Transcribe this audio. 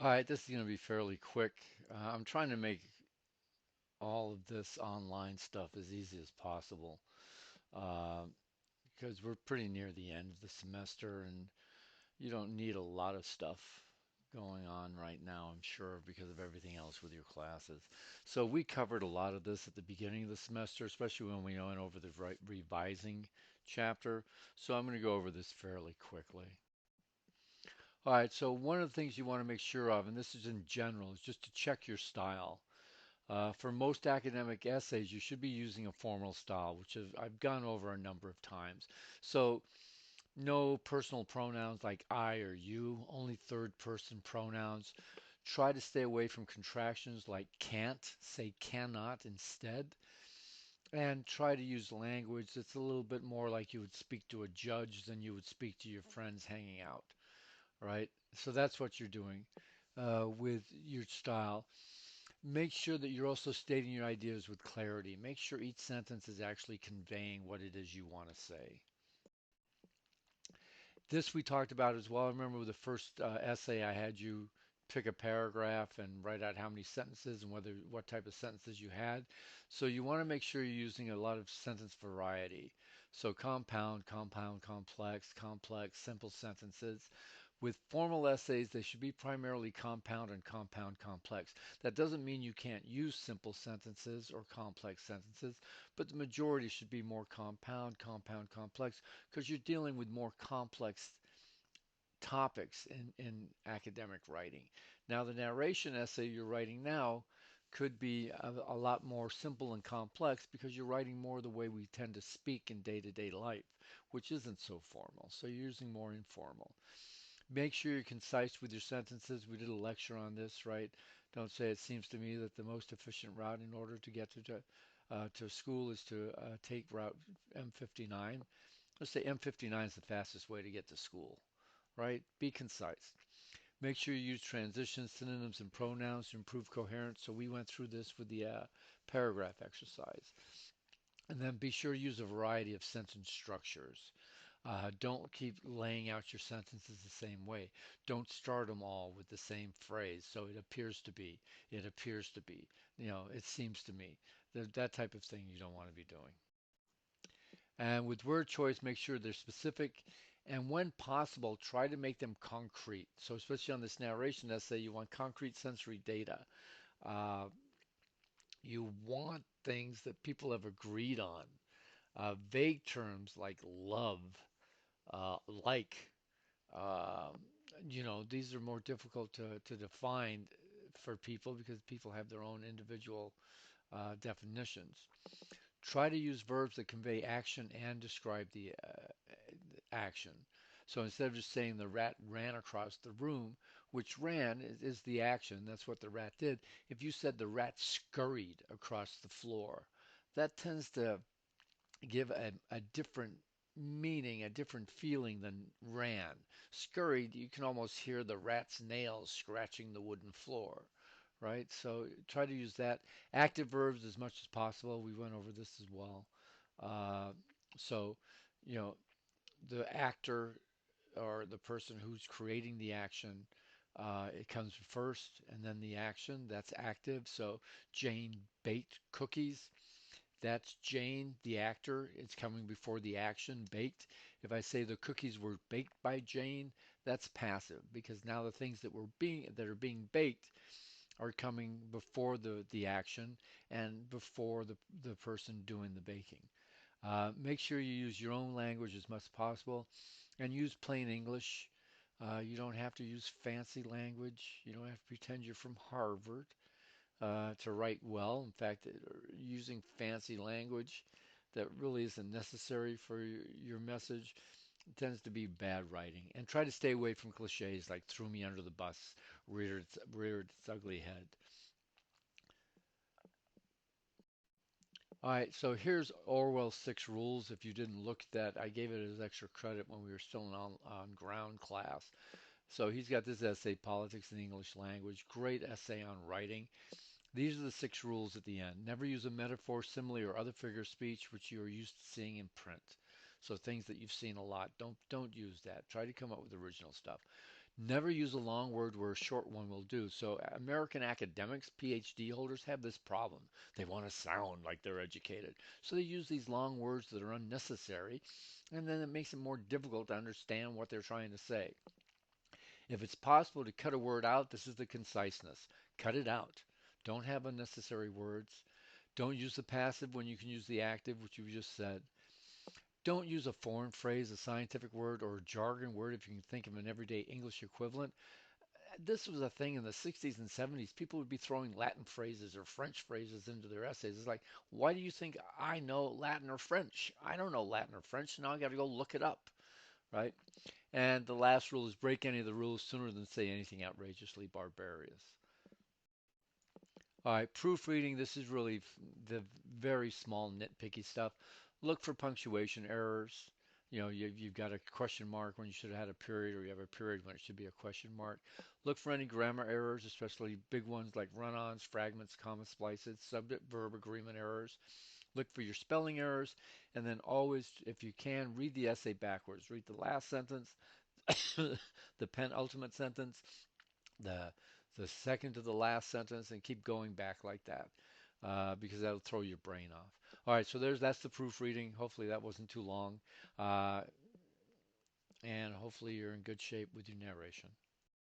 All right, this is going to be fairly quick. I'm trying to make all of this online stuff as easy as possible uh, because we're pretty near the end of the semester and you don't need a lot of stuff going on right now, I'm sure, because of everything else with your classes. So we covered a lot of this at the beginning of the semester, especially when we went over the revising chapter. So I'm going to go over this fairly quickly. All right, so one of the things you want to make sure of, and this is in general, is just to check your style. For most academic essays, you should be using a formal style, which I've gone over a number of times. So no personal pronouns like I or you, only third person pronouns. Try to stay away from contractions like can't, say cannot instead. And try to use language that's a little bit more like you would speak to a judge than you would speak to your friends hanging out, right? So that's what you're doing with your style. Make sure that you're also stating your ideas with clarity. Make sure each sentence is actually conveying what it is you want to say. This we talked about as well. I remember with the first essay I had you pick a paragraph and write out how many sentences and whether what type of sentences you had. So you want to make sure you're using a lot of sentence variety. So compound, compound, complex, complex, simple sentences. With formal essays, they should be primarily compound and compound complex. That doesn't mean you can't use simple sentences or complex sentences, but the majority should be more compound, compound, complex, because you're dealing with more complex topics in academic writing. Now, the narration essay you're writing now could be a lot more simple and complex because you're writing more the way we tend to speak in day-to-day life, which isn't so formal. So you're using more informal. Make sure you're concise with your sentences. We did a lecture on this, right? Don't say it seems to me that the most efficient route in order to get to school is to take route M59. Let's say M59 is the fastest way to get to school, right? Be concise. Make sure you use transitions, synonyms, and pronouns to improve coherence. So we went through this with the paragraph exercise. And then be sure to use a variety of sentence structures. Don't keep laying out your sentences the same way. Don't start them all with the same phrase. So it appears to be, it appears to be, it seems to me. That type of thing you don't want to be doing. And with word choice, make sure they're specific. And when possible, try to make them concrete. So especially on this narration essay, you want concrete sensory data. Uh, you want things that people have agreed on. Vague terms like love, like, Um, these are more difficult to define for people because people have their own individual definitions. Try to use verbs that convey action and describe the action. So instead of just saying the rat ran across the room, which ran is the action, that's what the rat did. If you said the rat scurried across the floor, that tends to give a different meaning, a different feeling than ran. Scurried, you can almost hear the rat's nails scratching the wooden floor, right? So try to use that. Active verbs as much as possible. We went over this as well. Uh, so, you know, the actor or the person who's creating the action, it comes first and then the action. That's active. So Jane baked cookies. That's Jane, the actor. It's coming before the action, baked. If I say the cookies were baked by Jane, that's passive because now the things that are being baked are coming before the action and before the person doing the baking. Make sure you use your own language as much as possible and use plain English. You don't have to use fancy language. You don't have to pretend you're from Harvard to write well. In fact, using fancy language that really isn't necessary for your message tends to be bad writing. And try to stay away from cliches like threw me under the bus, reared its ugly head. All right, so here's Orwell's Six Rules. If you didn't look at that, I gave it as extra credit when we were still in on ground class. So he's got this essay, Politics in the English Language. Great essay on writing. These are the six rules at the end. Never use a metaphor, simile, or other figure of speech which you are used to seeing in print. So things that you've seen a lot, don't use that. Try to come up with original stuff. Never use a long word where a short one will do. So American academics, PhD holders have this problem. They want to sound like they're educated. So they use these long words that are unnecessary, and then it makes it more difficult to understand what they're trying to say. If it's possible to cut a word out, this is the conciseness. Cut it out. Don't have unnecessary words. Don't use the passive when you can use the active, which you just said. Don't use a foreign phrase, a scientific word, or a jargon word if you can think of an everyday English equivalent. This was a thing in the 60s and 70s. People would be throwing Latin phrases or French phrases into their essays. It's like, why do you think I know Latin or French? I don't know Latin or French. Now I got to go look it up, right? And the last rule is break any of the rules sooner than say anything outrageously barbarous. All right, proofreading. This is really the very small nitpicky stuff. Look for punctuation errors. You know, you've got a question mark when you should have had a period, or you have a period when it should be a question mark. Look for any grammar errors, especially big ones like run-ons, fragments, comma splices, subject-verb agreement errors. Look for your spelling errors, and then always, if you can, read the essay backwards. Read the last sentence, the penultimate sentence, the the second to the last sentence, and keep going back like that because that'll throw your brain off. All right, so that's the proofreading. Hopefully that wasn't too long, uh, and hopefully you're in good shape with your narration.